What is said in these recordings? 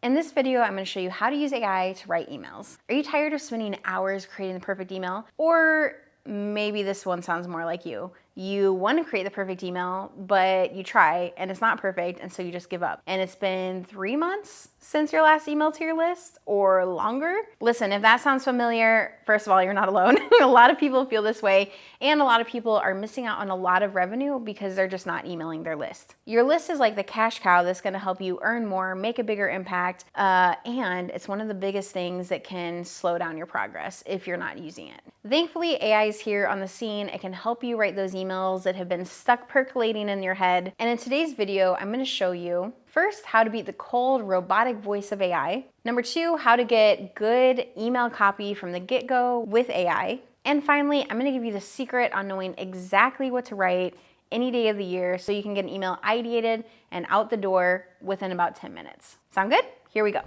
In this video, I'm going to show you how to use AI to write emails. Are you tired of spending hours creating the perfect email? Or maybe this one sounds more like you. You want to create the perfect email, but you try and it's not perfect, and so you just give up. And it's been 3 months since your last email to your list or longer. Listen, if that sounds familiar, first of all, you're not alone. A lot of people feel this way, and a lot of people are missing out on a lot of revenue because they're just not emailing their list. Your list is like the cash cow that's going to help you earn more, make a bigger impact, and it's one of the biggest things that can slow down your progress if you're not using it. Thankfully, AI is here on the scene. It can help you write those emails that have been stuck percolating in your head. And in today's video, I'm going to show you first how to beat the cold, robotic voice of AI. Number 2, how to get good email copy from the get-go with AI. And finally, I'm going to give you the secret on knowing exactly what to write any day of the year so you can get an email ideated and out the door within about 10 minutes. Sound good? Here we go.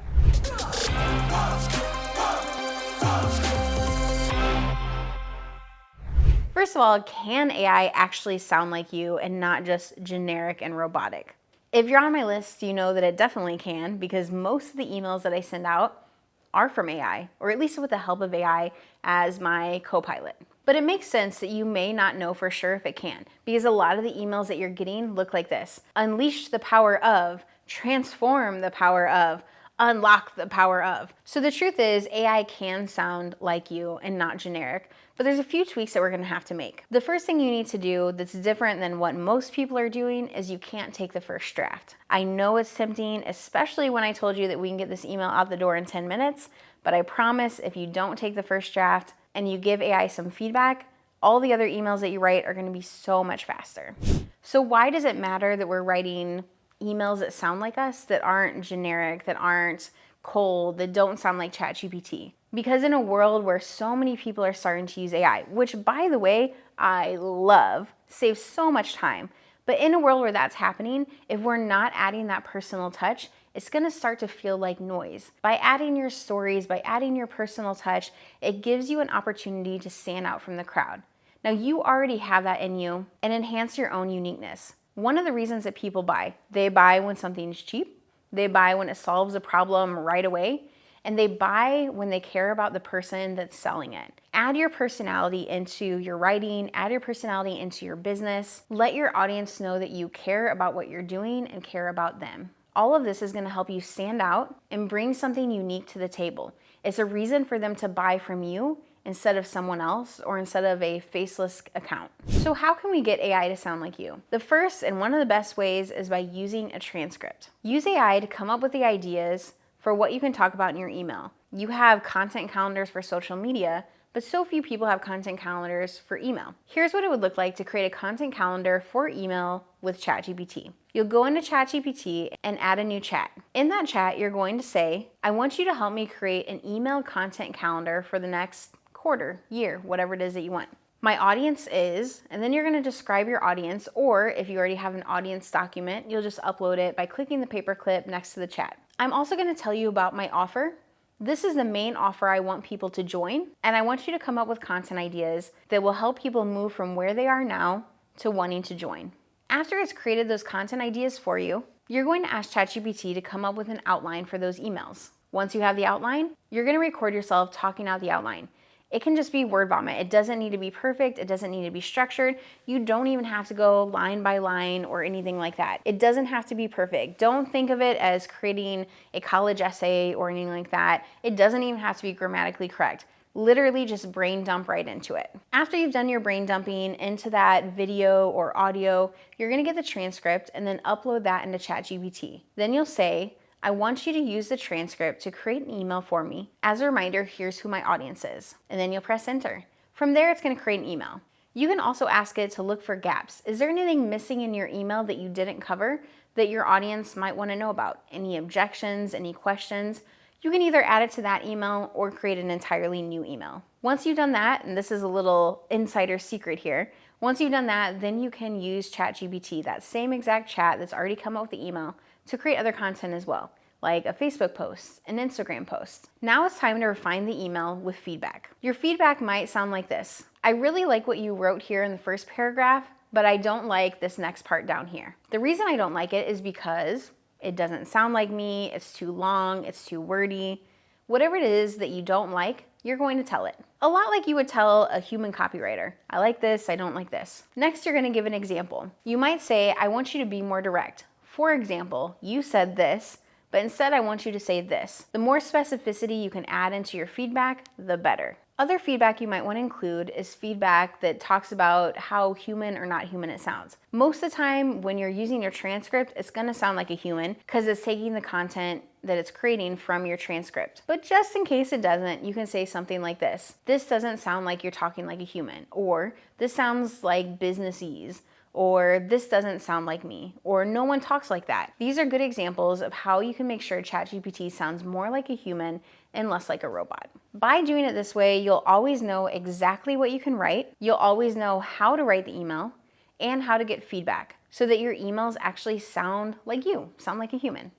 First of all, can AI actually sound like you and not just generic and robotic? If you're on my list, you know that it definitely can, because most of the emails that I send out are from AI, or at least with the help of AI as my co-pilot. But it makes sense that you may not know for sure if it can, because a lot of the emails that you're getting look like this: unleash the power of, transform the power of, unlock the power of. So the truth is, AI can sound like you and not generic, but there's a few tweaks that we're gonna have to make. The first thing you need to do that's different than what most people are doing is you can't take the first draft. I know it's tempting, especially when I told you that we can get this email out the door in 10 minutes, but I promise if you don't take the first draft and you give AI some feedback, all the other emails that you write are gonna be so much faster. So why does it matter that we're writing emails that sound like us, that aren't generic, that aren't cold, that don't sound like ChatGPT? Because in a world where so many people are starting to use AI, which by the way, I love, saves so much time. But in a world where that's happening, if we're not adding that personal touch, it's gonna start to feel like noise. By adding your stories, by adding your personal touch, it gives you an opportunity to stand out from the crowd. Now you already have that in you, and enhance your own uniqueness. One of the reasons that people buy, they buy when something's cheap, they buy when it solves a problem right away, and they buy when they care about the person that's selling it. Add your personality into your writing, add your personality into your business. Let your audience know that you care about what you're doing and care about them. All of this is gonna help you stand out and bring something unique to the table. It's a reason for them to buy from you instead of someone else, or instead of a faceless account. So how can we get AI to sound like you? The first and one of the best ways is by using a transcript. Use AI to come up with the ideas for what you can talk about in your email. You have content calendars for social media, but so few people have content calendars for email. Here's what it would look like to create a content calendar for email with ChatGPT. You'll go into ChatGPT and add a new chat. In that chat, you're going to say, I want you to help me create an email content calendar for the next quarter, year, whatever it is that you want. My audience is, and then you're gonna describe your audience, or if you already have an audience document, you'll just upload it by clicking the paperclip next to the chat. I'm also gonna tell you about my offer. This is the main offer I want people to join, and I want you to come up with content ideas that will help people move from where they are now to wanting to join. After it's created those content ideas for you, you're going to ask ChatGPT to come up with an outline for those emails. Once you have the outline, you're gonna record yourself talking out the outline. It can just be word vomit. It doesn't need to be perfect. It doesn't need to be structured. You don't even have to go line by line or anything like that. It doesn't have to be perfect. Don't think of it as creating a college essay or anything like that. It doesn't even have to be grammatically correct. Literally just brain dump right into it. After you've done your brain dumping into that video or audio, you're gonna get the transcript and then upload that into ChatGPT. Then you'll say, I want you to use the transcript to create an email for me. As a reminder, here's who my audience is. And then you'll press enter. From there, it's gonna create an email. You can also ask it to look for gaps. Is there anything missing in your email that you didn't cover that your audience might wanna know about? Any objections, any questions? You can either add it to that email or create an entirely new email. Once you've done that, and this is a little insider secret here, once you've done that, then you can use ChatGPT, that same exact chat that's already come up with the email, to create other content as well, like a Facebook post, an Instagram post. Now it's time to refine the email with feedback. Your feedback might sound like this. I really like what you wrote here in the first paragraph, but I don't like this next part down here. The reason I don't like it is because it doesn't sound like me, it's too long, it's too wordy. Whatever it is that you don't like, you're going to tell it. A lot like you would tell a human copywriter. I like this, I don't like this. Next, you're gonna give an example. You might say, I want you to be more direct. For example, you said this, but instead I want you to say this. The more specificity you can add into your feedback, the better. Other feedback you might want to include is feedback that talks about how human or not human it sounds. Most of the time when you're using your transcript, it's going to sound like a human because it's taking the content that it's creating from your transcript. But just in case it doesn't, you can say something like this. This doesn't sound like you're talking like a human, or this sounds like businessese, or this doesn't sound like me, or no one talks like that. These are good examples of how you can make sure ChatGPT sounds more like a human and less like a robot. By doing it this way, you'll always know exactly what you can write, you'll always know how to write the email, and how to get feedback so that your emails actually sound like you, sound like a human.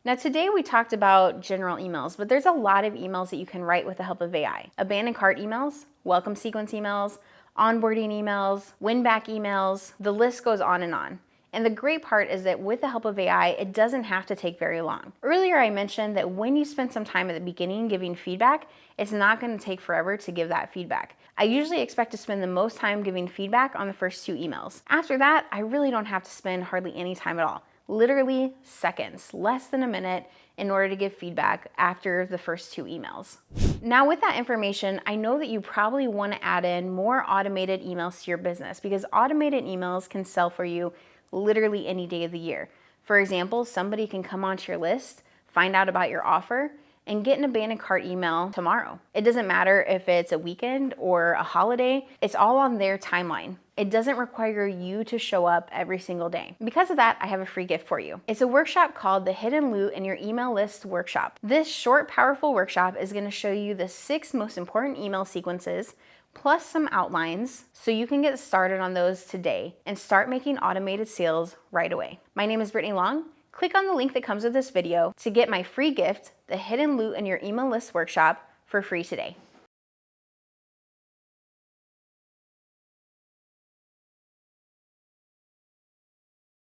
Now today we talked about general emails, but there's a lot of emails that you can write with the help of AI. Abandoned cart emails, welcome sequence emails, onboarding emails, win back emails, the list goes on and on. And the great part is that with the help of AI, it doesn't have to take very long. Earlier I mentioned that when you spend some time at the beginning giving feedback, it's not going to take forever to give that feedback. I usually expect to spend the most time giving feedback on the first 2 emails. After that, I really don't have to spend hardly any time at all. Literally seconds, less than a minute, in order to give feedback after the first 2 emails. Now with that information, I know that you probably want to add in more automated emails to your business because automated emails can sell for you literally any day of the year. For example, somebody can come onto your list, find out about your offer, and get an abandoned cart email tomorrow. It doesn't matter if it's a weekend or a holiday, it's all on their timeline. It doesn't require you to show up every single day. Because of that, I have a free gift for you. It's a workshop called the Hidden Loot in Your Email List Workshop. This short, powerful workshop is going to show you the 6 most important email sequences plus some outlines so you can get started on those today and start making automated sales right away. My name is Brittany Long. Click on the link that comes with this video to get my free gift, the Hidden Loot in Your Email List Workshop, for free today.